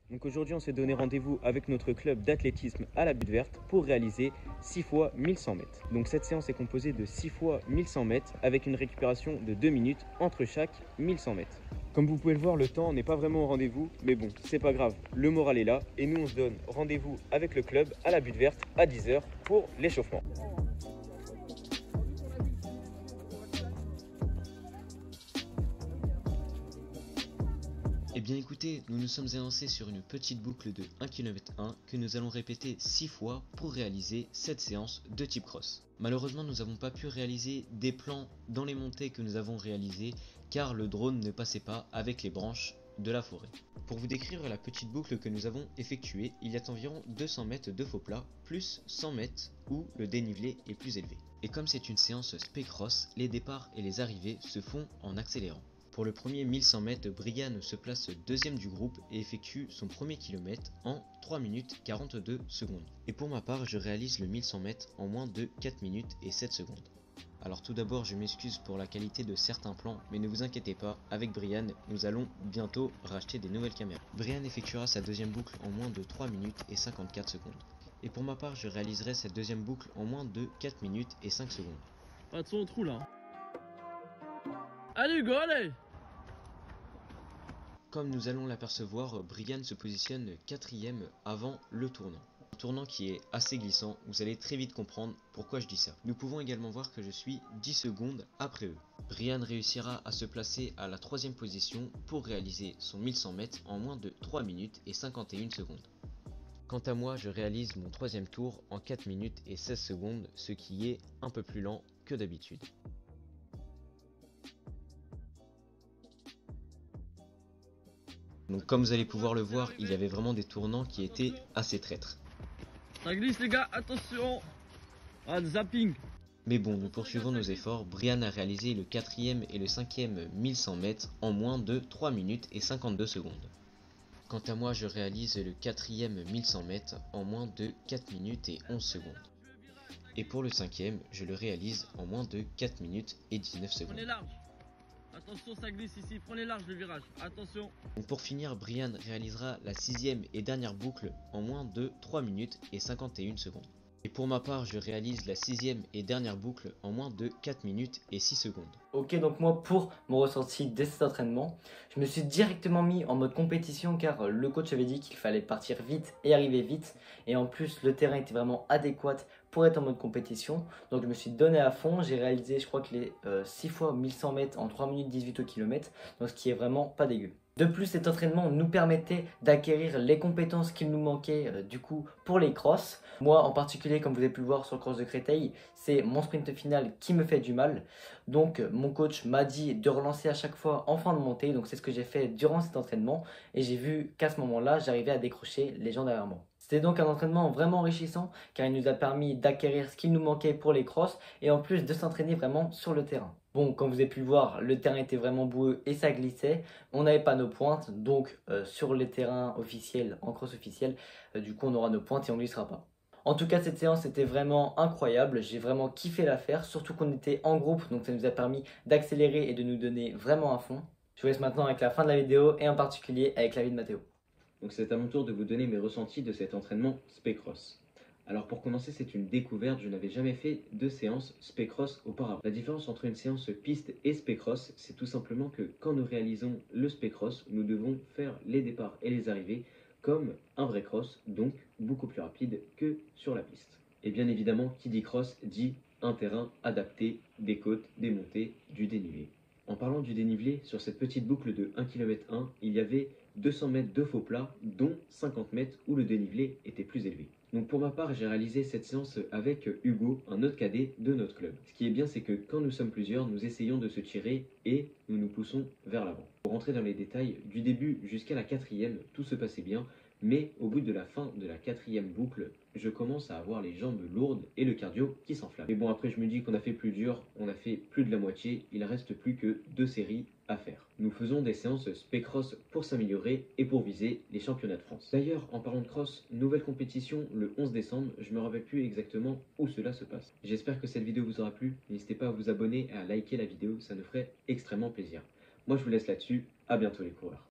Donc aujourd'hui, on s'est donné rendez-vous avec notre club d'athlétisme à la Butte Verte pour réaliser 6 fois 1100 mètres. Donc cette séance est composée de 6 fois 1100 mètres avec une récupération de 2 minutes entre chaque 1100 mètres. Comme vous pouvez le voir, le temps n'est pas vraiment au rendez-vous, mais bon, c'est pas grave, le moral est là et nous on se donne rendez-vous avec le club à la Butte Verte à 10 h pour l'échauffement. Eh bien écoutez, nous nous sommes élancés sur une petite boucle de 1 km 1 que nous allons répéter 6 fois pour réaliser cette séance de type cross. Malheureusement, nous n'avons pas pu réaliser des plans dans les montées que nous avons réalisées car le drone ne passait pas avec les branches de la forêt. Pour vous décrire la petite boucle que nous avons effectuée, il y a environ 200 mètres de faux plat plus 100 mètres où le dénivelé est plus élevé. Et comme c'est une séance spé-cross, les départs et les arrivées se font en accélérant. Pour le premier 1100 mètres, Brian se place deuxième du groupe et effectue son premier kilomètre en 3 minutes 42 secondes. Et pour ma part, je réalise le 1100 mètres en moins de 4 minutes et 7 secondes. Alors tout d'abord, je m'excuse pour la qualité de certains plans, mais ne vous inquiétez pas, avec Brian, nous allons bientôt racheter des nouvelles caméras. Brian effectuera sa deuxième boucle en moins de 3 minutes et 54 secondes. Et pour ma part, je réaliserai cette deuxième boucle en moins de 4 minutes et 5 secondes. Attention au trou là. Allez Hugo, allez! Comme nous allons l'apercevoir, Brian se positionne quatrième avant le tournant. Un tournant qui est assez glissant, vous allez très vite comprendre pourquoi je dis ça. Nous pouvons également voir que je suis 10 secondes après eux. Brian réussira à se placer à la troisième position pour réaliser son 1100 mètres en moins de 3 minutes et 51 secondes. Quant à moi, je réalise mon troisième tour en 4 minutes et 16 secondes, ce qui est un peu plus lent que d'habitude. Donc comme vous allez pouvoir le voir, il y avait vraiment des tournants qui étaient assez traîtres. Ça glisse les gars, attention! Ah, zapping! Mais bon, nous poursuivons nos efforts. Brian a réalisé le quatrième et le cinquième 1100 mètres en moins de 3 minutes et 52 secondes. Quant à moi, je réalise le quatrième 1100 mètres en moins de 4 minutes et 11 secondes. Et pour le cinquième, je le réalise en moins de 4 minutes et 19 secondes. Prenez large! Attention, ça glisse ici, prenez large le virage, attention! Donc pour finir, Brian réalisera la sixième et dernière boucle en moins de 3 minutes et 51 secondes. Et pour ma part, je réalise la sixième et dernière boucle en moins de 4 minutes et 6 secondes. Ok, donc moi pour mon ressenti de cet entraînement, je me suis directement mis en mode compétition car le coach avait dit qu'il fallait partir vite et arriver vite. Et en plus, le terrain était vraiment adéquat pour être en mode compétition. Donc je me suis donné à fond, j'ai réalisé je crois que les 6 fois 1100 mètres en 3 minutes 18 au kilomètre. Donc ce qui est vraiment pas dégueu. De plus, cet entraînement nous permettait d'acquérir les compétences qu'il nous manquait du coup pour les crosses. Moi en particulier, comme vous avez pu le voir sur le cross de Créteil, c'est mon sprint final qui me fait du mal. Donc mon coach m'a dit de relancer à chaque fois en fin de montée. Donc c'est ce que j'ai fait durant cet entraînement. Et j'ai vu qu'à ce moment-là, j'arrivais à décrocher les gens derrière moi. C'était donc un entraînement vraiment enrichissant car il nous a permis d'acquérir ce qu'il nous manquait pour les crosses et en plus de s'entraîner vraiment sur le terrain. Bon, comme vous avez pu le voir, le terrain était vraiment boueux et ça glissait. On n'avait pas nos pointes, donc sur les terrains officiels, en cross officiel, du coup on aura nos pointes et on ne glissera pas. En tout cas, cette séance était vraiment incroyable. J'ai vraiment kiffé la faire, surtout qu'on était en groupe, donc ça nous a permis d'accélérer et de nous donner vraiment à fond. Je vous laisse maintenant avec la fin de la vidéo et en particulier avec l'avis de Mathéo. Donc c'est à mon tour de vous donner mes ressentis de cet entraînement spé-cross. Alors pour commencer, c'est une découverte, je n'avais jamais fait de séance spé-cross auparavant. La différence entre une séance piste et spé-cross, c'est tout simplement que quand nous réalisons le spé-cross, nous devons faire les départs et les arrivées comme un vrai cross, donc beaucoup plus rapide que sur la piste. Et bien évidemment, qui dit cross dit un terrain adapté, des côtes, des montées, du dénivelé. En parlant du dénivelé, sur cette petite boucle de 1 km 1, il y avait 200 mètres de faux plat, dont 50 mètres où le dénivelé était plus élevé. Donc pour ma part, j'ai réalisé cette séance avec Hugo, un autre cadet de notre club. Ce qui est bien, c'est que quand nous sommes plusieurs, nous essayons de se tirer et nous nous poussons vers l'avant. Pour rentrer dans les détails, du début jusqu'à la quatrième, tout se passait bien, mais au bout de la fin de la quatrième boucle, je commence à avoir les jambes lourdes et le cardio qui s'enflamme. Mais bon, après je me dis qu'on a fait plus dur, on a fait plus de la moitié, il reste plus que 2 séries à faire. Nous faisons des séances spé-cross pour s'améliorer et pour viser les championnats de France. D'ailleurs, en parlant de cross, nouvelle compétition le 11 décembre, je me rappelle plus exactement où cela se passe. J'espère que cette vidéo vous aura plu, n'hésitez pas à vous abonner et à liker la vidéo, ça nous ferait extrêmement plaisir. Moi je vous laisse là-dessus, à bientôt les coureurs.